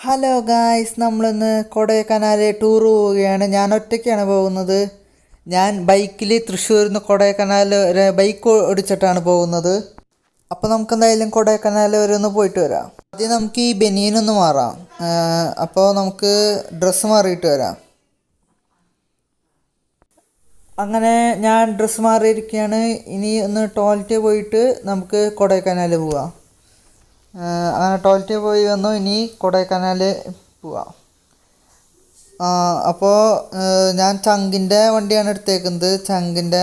Hello guys, നമ്മളിന്ന് Kodaikanal tour പോവുകയാണ്. ഞാൻ ഒറ്റയ്ക്കാണ് പോകുന്നത്. ഞാൻ ബൈക്കിൽ തൃശ്ശൂരിൽ നിന്ന് കൊടൈക്കനാൽ വരെ ബൈക്ക് ഓടിച്ചിട്ടാണ് പോകുന്നത്. അപ്പോൾ നമുക്ക് എന്തായാലും കൊടൈക്കനാൽ വരെ ഒന്ന് പോയിട്ട് വരാം. ആദ്യം നമുക്ക് ഈ ബനിയനൊന്ന് മാറാം. അപ്പോൾ നമുക്ക് ഡ്രസ്സ് മാറിയിട്ട് വരാം. അങ്ങനെ ഞാൻ ഡ്രസ്സ് മാറിയിരിക്കുകയാണ്. ഇനി ഒന്ന് ടോയ്ലറ്റിൽ പോയിട്ട് നമുക്ക് കൊടൈക്കനാൽ പോവാം. അങ്ങനെ ടോയ്ലറ്റിൽ പോയി വന്നു. ഇനി കൊടൈക്കനാൽ പോവാം. അപ്പോൾ ഞാൻ ചങ്കിൻ്റെ വണ്ടിയാണ് എടുത്തേക്കുന്നത്. ചങ്കിൻ്റെ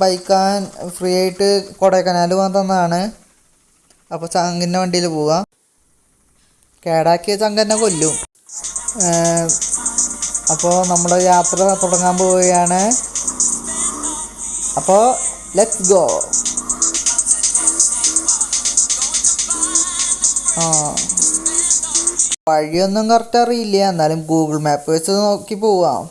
ബൈക്കാൻ ഫ്രീ ആയിട്ട് കൊടൈക്കനാൽ പോകാൻ തന്നതാണ്. അപ്പോൾ ചങ്കിൻ്റെ വണ്ടിയിൽ പോവാം. കേടാക്കിയ ചങ്ക് തന്നെ കൊല്ലും. അപ്പോൾ നമ്മൾ യാത്ര തുടങ്ങാൻ പോവുകയാണ്. അപ്പോൾ ലെറ്റ്സ് ഗോ. വഴിയൊന്നും കറക്റ്റ് അറിയില്ല, എന്നാലും ഗൂഗിൾ മാപ്പ് വെച്ച് നോക്കി പോവാം.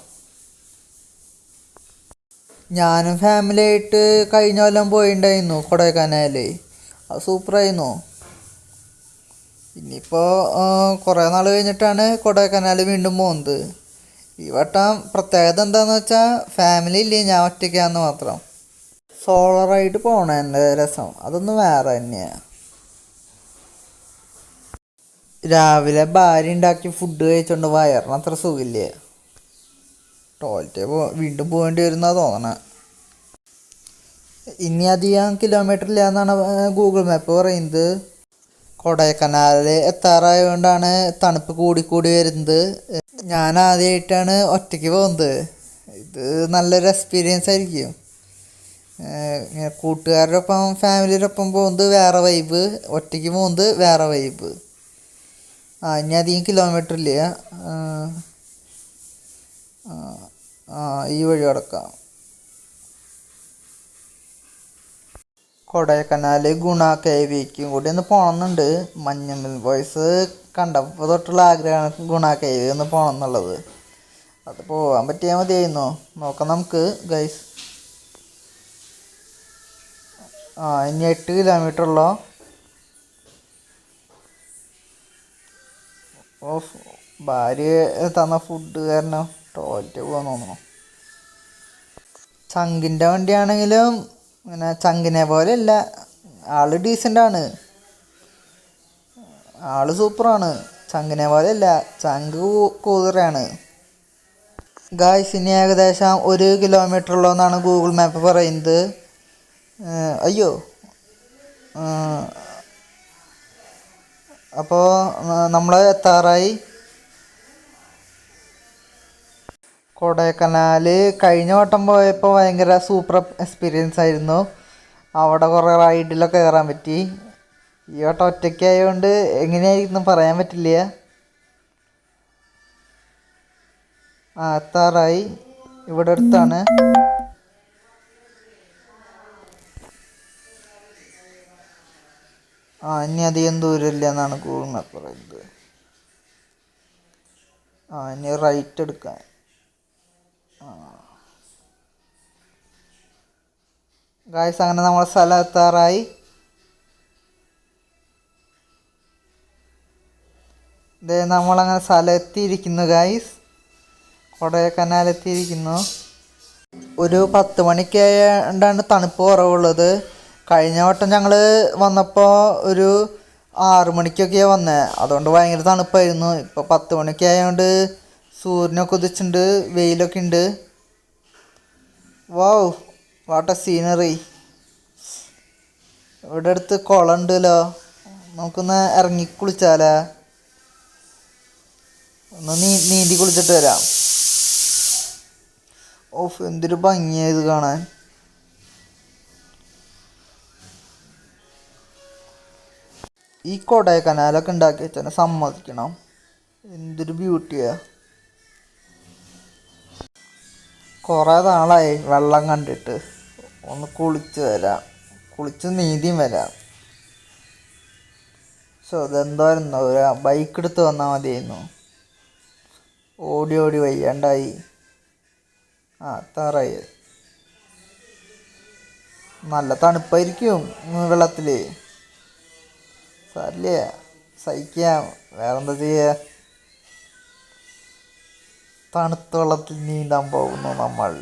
ഞാനും ഫാമിലി ആയിട്ട് കഴിഞ്ഞ കൊല്ലം പോയിണ്ടായിരുന്നു കൊടൈക്കനാൽ. അത് സൂപ്പറായിരുന്നു. ഇനിയിപ്പോൾ കുറേ നാൾ കഴിഞ്ഞിട്ടാണ് കൊടൈക്കനാൽ വീണ്ടും പോകുന്നത്. ഈ വട്ടം പ്രത്യേകത എന്താണെന്ന് വെച്ചാൽ ഫാമിലി ഇല്ലേ, ഞാൻ ഒറ്റയ്ക്കാന്ന് മാത്രം. സോളറായിട്ട് പോകണതിൻ്റെ രസം അതൊന്നും വേറെ തന്നെയാണ്. രാവിലെ ഭാര്യ ഉണ്ടാക്കി ഫുഡ് കഴിച്ചുകൊണ്ട് വയറിന് അത്ര സുഖമില്ല. ടോയ്ലറ്റിൽ വീണ്ടും പോകേണ്ടി വരുന്നാ തോന്നണേ. ഇനി അധികം കിലോമീറ്റർ ഇല്ല എന്നാണ് ഗൂഗിൾ മാപ്പ് പറയുന്നത്. കൊടൈക്കനാൽ എത്താറായതുകൊണ്ടാണ് തണുപ്പ് കൂടി വരുന്നത്. ഞാൻ ആദ്യമായിട്ടാണ് ഒറ്റയ്ക്ക് പോകുന്നത്. ഇത് നല്ലൊരു എക്സ്പീരിയൻസ് ആയിരിക്കും. കൂട്ടുകാരുടെ ഒപ്പം ഫാമിലിയുടെ ഒപ്പം പോകുന്നത് വേറെ വൈബ്, ഒറ്റയ്ക്ക് പോകുന്നത് വേറെ വൈബ്. ഇനി അധികം കിലോമീറ്റർ ഇല്ല. ഈ വഴി കിടക്കാം. കൊടൈക്കനാൽ ഗുണ കേവിക്കും കൂടി ഒന്ന് പോകണമെന്നുണ്ട്. മഞ്ഞമ്മൽ ബോയ്സ് കണ്ടപ്പോൾ തൊട്ടുള്ള ആഗ്രഹമാണ് ഗുണ കേവി ഒന്ന് പോകണം എന്നുള്ളത്. അത് പോകാൻ പറ്റിയാൽ മതിയായിരുന്നു. നോക്കാം നമുക്ക് ഗൈസ്. ഇനി 8 കിലോമീറ്റർ ഉള്ളോ. ഭാര്യ തന്ന ഫുഡ് കാരണം ടോയ്ലറ്റ് പോകാൻ തോന്നുന്നു. ചങ്കിൻ്റെ വണ്ടിയാണെങ്കിലും ഇങ്ങനെ ചങ്കിനെ പോലെ അല്ല. ആള് ഡീസൻ്റാണ്, ആള് സൂപ്പറാണ്. ചങ്കിനെ പോലെ അല്ല, ചങ്ക് കൂതറയാണ്. ഗായ്സ്, ഇനി ഏകദേശം 1 കിലോമീറ്റർ ഉള്ളതെന്നാണ് ഗൂഗിൾ മാപ്പ് പറയുന്നത്. അയ്യോ, അപ്പോൾ നമ്മൾ എത്താറായി. കൊടൈക്കനാൽ കഴിഞ്ഞ വട്ടം പോയപ്പോൾ ഭയങ്കര സൂപ്പർ എക്സ്പീരിയൻസ് ആയിരുന്നു. അവിടെ കുറേ റൈഡിലൊക്കെ കയറാൻ പറ്റി. ഈ വട്ടം ഒറ്റയ്ക്കായതുകൊണ്ട് എങ്ങനെയായിരിക്കും പറയാൻ പറ്റില്ല. എത്താറായി. ഇവിടെ അടുത്താണ്. ഇനി അധികം ദൂരമില്ല എന്നാണ് ഗൂഗിൾ മാപ്പ് പറയുന്നത്. ഇനി റൈറ്റ് എടുക്കാൻ. ഗായ്സ്, അങ്ങനെ നമ്മൾ സ്ഥലം എത്താറായി. നമ്മളങ്ങനെ സ്ഥലം എത്തിയിരിക്കുന്നു ഗായ്സ്. കൊടൈക്കനാൽ എത്തിയിരിക്കുന്നു. ഒരു 10 മണിക്കാണ്ടാണ് തണുപ്പ് കുറവുള്ളത്. കഴിഞ്ഞ വട്ടം ഞങ്ങൾ വന്നപ്പോൾ ഒരു 6 മണിക്കൊക്കെയാണ് വന്നത്. അതുകൊണ്ട് ഭയങ്കര തണുപ്പായിരുന്നു. ഇപ്പോൾ 10 മണിക്ക് ആയതുകൊണ്ട് സൂര്യനൊക്കെ ഉദിച്ചിട്ടുണ്ട്, വെയിലൊക്കെ ഉണ്ട്. Wow, what A scenery. ഇവിടെ അടുത്ത് കുളം ഉണ്ടല്ലോ, നമുക്കൊന്ന് ഇറങ്ങി കുളിച്ചാലോ. ഒന്ന് നീന്തി കുളിച്ചിട്ട് വരാം. എന്തൊരു ഭംഗിയായത് കാണാൻ. ഈ കൊടൈക്കനാലൊക്കെ ഉണ്ടാക്കി വെച്ചാൽ സമ്മതിക്കണം, എന്തൊരു ബ്യൂട്ടിയാ. കുറേ നാളായി വെള്ളം കണ്ടിട്ട്. ഒന്ന് കുളിച്ച് വരാം, കുളിച്ച് നീന്തിയും വരാം. ഇതെന്തോരുന്നു, ഒരു ബൈക്ക് എടുത്ത് വന്നാൽ മതിയായിരുന്നു. ഓടി വയ്യാണ്ടായി. എത്താറായി. നല്ല തണുപ്പായിരിക്കും വെള്ളത്തിൽ. സഹിക്കാം, വേറെന്താ ചെയ്യുക. തണുത്ത വെള്ളത്തിൽ നീന്താൻ പോകുന്നു നമ്മൾ.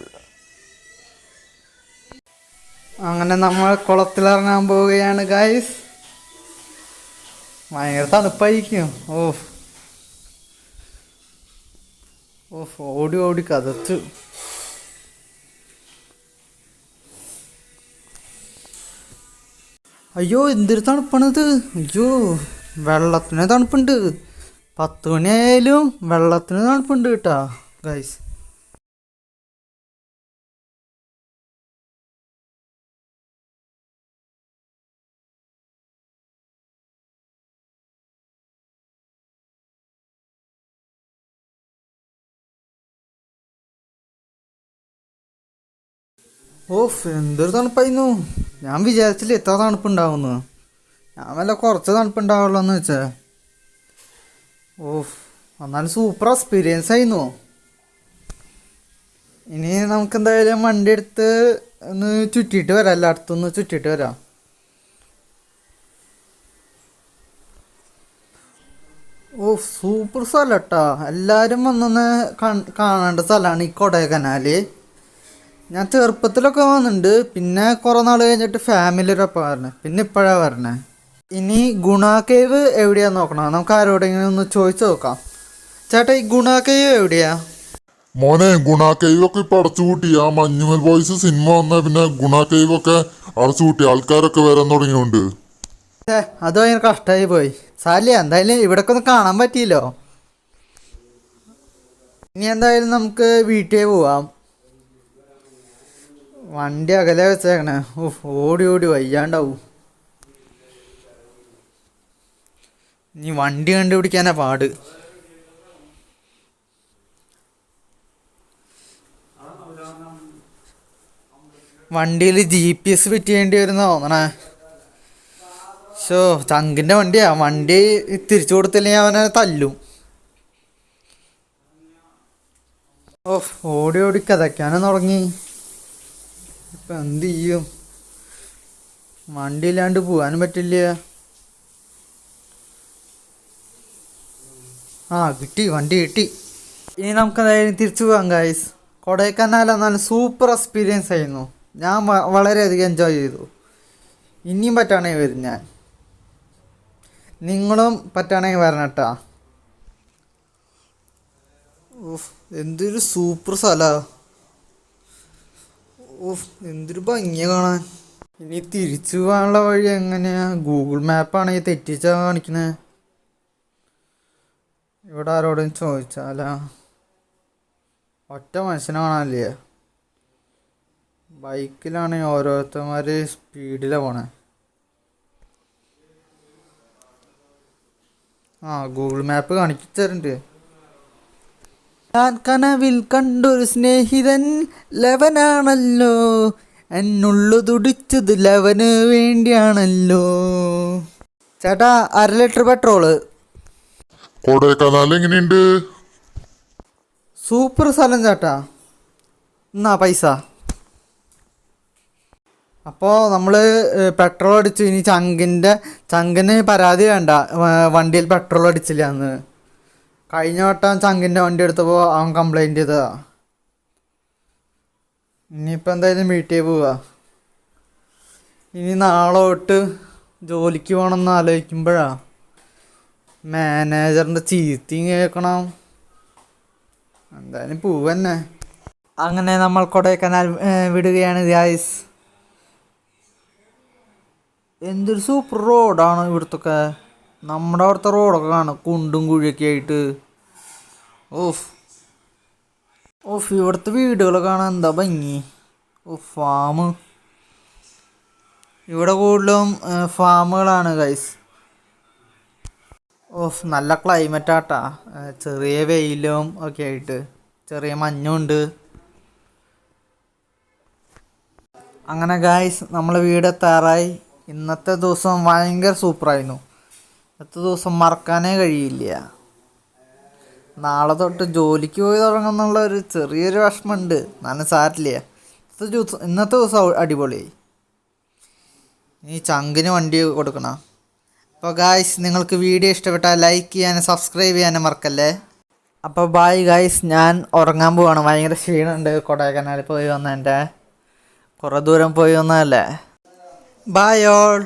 അങ്ങനെ നമ്മൾ കുളത്തിലിറങ്ങാൻ പോവുകയാണ് ഗൈസ്. ഭയങ്കര തണുപ്പായിരിക്കും. ഓഫ് ഓഫ് ഓടി ഓടി കതച്ചു. അയ്യോ എന്തൊരു തണുപ്പാണിത്. അയ്യോ വെള്ളത്തിന് തണുപ്പുണ്ട്. 10 മണിയായാലും വെള്ളത്തിന് തണുപ്പുണ്ട് കേട്ടാ ഗൈസ്. ഓഫ് എന്തൊരു തണുപ്പായിരുന്നു. ഞാൻ വിചാരിച്ചില്ല എത്ര തണുപ്പുണ്ടാവുന്നു. ഞാൻ വല്ല കുറച്ച് തണുപ്പുണ്ടാവുള്ളൂ എന്ന് വെച്ചാ. ഓഫ് എന്നാലും സൂപ്പർ എക്സ്പീരിയൻസ് ആയിരുന്നു. ഇനി നമുക്ക് എന്തായാലും വണ്ടി എടുത്ത് ഒന്ന് ചുറ്റിയിട്ട് വരാം, എല്ലായിടത്തുനിന്ന് ചുറ്റിയിട്ട് വരാം. ഓ സൂപ്പർ സ്ഥലം കേട്ടോ. എല്ലാവരും വന്നൊന്ന് കാണേണ്ട സ്ഥലമാണ് ഈ കൊടൈക്കനാൽ. ഞാൻ ചെറുപ്പത്തിലൊക്കെ വന്നിട്ടുണ്ട്, പിന്നെ കുറേ നാൾ കഴിഞ്ഞിട്ട് ഫാമിലിയൊരൊപ്പം വരണേ, പിന്നെ ഇപ്പോഴാണ് വരണേ. ഇനി ഗുണ കേവ് എവിടെയാന്ന് നോക്കണം. നമുക്ക് ആരോടെങ്കിലും ഒന്ന് ചോദിച്ചു നോക്കാം. ചേട്ടാ ഈ ഗുണ കേവ് എവിടെയാ? മോനെ ഗുണ കേവ് ഒക്കെ ഇപ്പൊ അടച്ചുപൂട്ടി. ആ മഞ്ഞുമൽ ബോയ്സ് സിനിമ വന്ന പിന്നെ ഗുണ കേവ് ഒക്കെ അടച്ചുപൂട്ടി. ആൾക്കാരൊക്കെ വരാൻ തുടങ്ങിയുണ്ട്. അത് ഭയങ്കര കഷ്ടമായി പോയി. സാരില്ല, എന്തായാലും ഇവിടൊക്കെ ഒന്ന് കാണാൻ പറ്റിയല്ലോ. ഇനി എന്തായാലും നമുക്ക് വീട്ടിൽ പോവാം. വണ്ടി അകലെ വെച്ചേക്കണേ. ഓടി ഓടി വയ്യാണ്ടാവും. ഇനി വണ്ടി കണ്ടുപിടിക്കാനാ പാട്. വണ്ടിയിൽ GPS ഫിറ്റ് ചെയ്യേണ്ടി വരുന്ന തോന്നണേ. ചങ്കിൻ്റെ വണ്ടിയാ. വണ്ടി തിരിച്ചു കൊടുത്തില്ലെങ്കിൽ അവനെ തല്ലും. ഓടി ഓടി കതയ്ക്കാനും തുടങ്ങി. ഇപ്പം എന്ത് ചെയ്യും? വണ്ടി ഇല്ലാണ്ട് പോകാനും പറ്റില്ല. കിട്ടി, വണ്ടി കിട്ടി. ഇനി നമുക്ക് എന്തായാലും തിരിച്ചു പോകാം ഗൈസ്. കൊടൈക്കനാൽ എന്നാലും സൂപ്പർ എക്സ്പീരിയൻസ് ആയിരുന്നു. ഞാൻ വളരെയധികം എൻജോയ് ചെയ്തു. ഇനിയും പറ്റുകയാണെങ്കിൽ വരും ഞാൻ. നിങ്ങളും പറ്റുകയാണെങ്കിൽ വരണം കേട്ടാ. എന്തൊരു സൂപ്പർ സ്ഥലമാണ്. എന്തൊരു ഭംഗിയാണ് കാണാൻ. ഇനി തിരിച്ചു പോകാനുള്ള വഴി എങ്ങനെയാ? ഗൂഗിൾ മാപ്പാണെങ്കിൽ തെറ്റിച്ചാ കാണിക്കണേ. ഇവിടെ ആരോടും ചോദിച്ചാലാ? ഒറ്റ മനുഷ്യനെ കാണാനില്ലേ? ബൈക്കിലാണെങ്കിൽ ഓരോരുത്തന്മാർ സ്പീഡിലാണ് പോണേ. ഗൂഗിൾ മാപ്പ് കാണിച്ചിട്ടുണ്ട്. ഞാൻ കനവിൽ കണ്ടൊരു സ്നേഹിതൻ ലവനാണല്ലോ, എന്നുള്ളു തുടിച്ചത് ലവന് വേണ്ടിയാണല്ലോ. ചേട്ടാ 1/2 ലിറ്റർ പെട്രോള്. കൊടൈക്കനാൽ എങ്ങനെയുണ്ട്? സൂപ്പർ സ്ഥലം ചേട്ടാ. എന്നാ പൈസ. അപ്പോൾ നമ്മൾ പെട്രോൾ അടിച്ചു. ഇനി ചങ്കിന് പരാതി വേണ്ട, വണ്ടിയിൽ പെട്രോൾ അടിച്ചില്ല എന്ന്. കഴിഞ്ഞ വട്ടം ചങ്കിൻ്റെ വണ്ടി എടുത്തപ്പോൾ അവൻ കംപ്ലൈൻറ്റ് ചെയ്തതാ. ഇനിയിപ്പോൾ എന്തായാലും വീട്ടിൽ പോവുക. ഇനി നാളെ തൊട്ട് ജോലിക്ക് പോകണമെന്ന് ആലോചിക്കുമ്പോഴാണ് മാനേജറിൻ്റെ ചീത്തയും കേൾക്കണം. എന്തായാലും പോവന്നെ. അങ്ങനെ നമ്മൾ കൊടൈക്കനാൽ വിടുകയാണ് ഗൈസ്. എന്തൊരു സൂപ്പർ റോഡാണ് ഇവിടുത്തൊക്കെ. നമ്മുടെ അവിടുത്തെ റോഡൊക്കെ കാണും, കുണ്ടും കുഴിയൊക്കെ ആയിട്ട്. ഇവിടുത്തെ വീടുകളൊക്കെ കാണാൻ എന്താ ഭംഗി. ഫാം. ഇവിടെ കൂടുതലും ഫാമുകളാണ് ഗൈസ്. നല്ല ക്ലൈമറ്റാട്ടാ. ചെറിയ വെയിലും ഒക്കെ ആയിട്ട്, ചെറിയ മഞ്ഞുണ്ട്. അങ്ങനെ ഗൈസ് നമ്മൾ വീടെത്താറായി. ഇന്നത്തെ ദിവസം ഭയങ്കര സൂപ്പറായിരുന്നു. ഇന്നത്തെ ദിവസം മറക്കാനേ കഴിയില്ല. നാളെ തൊട്ട് ജോലിക്ക് പോയി തുടങ്ങുന്നുള്ള ഒരു ചെറിയൊരു വിഷമമുണ്ട്. എന്നാലും സാരില്ല. ഇന്നത്തെ ദിവസം അടിപൊളിയായി. ഇനി ചങ്കിന് വണ്ടി കൊടുക്കണം. അപ്പോൾ ഗായ്സ് നിങ്ങൾക്ക് വീഡിയോ ഇഷ്ടപ്പെട്ടാൽ ലൈക്ക് ചെയ്യാനും സബ്സ്ക്രൈബ് ചെയ്യാനും മറക്കല്ലേ. അപ്പോൾ ബായ് ഗായ്സ്, ഞാൻ ഉറങ്ങാൻ പോവാണ്. ഭയങ്കര ക്ഷീണമുണ്ട് കൊടൈക്കനാലിൽ പോയി വന്നതിൻ്റെ. കുറേ ദൂരം പോയി വന്നതല്ലേ. Bye all.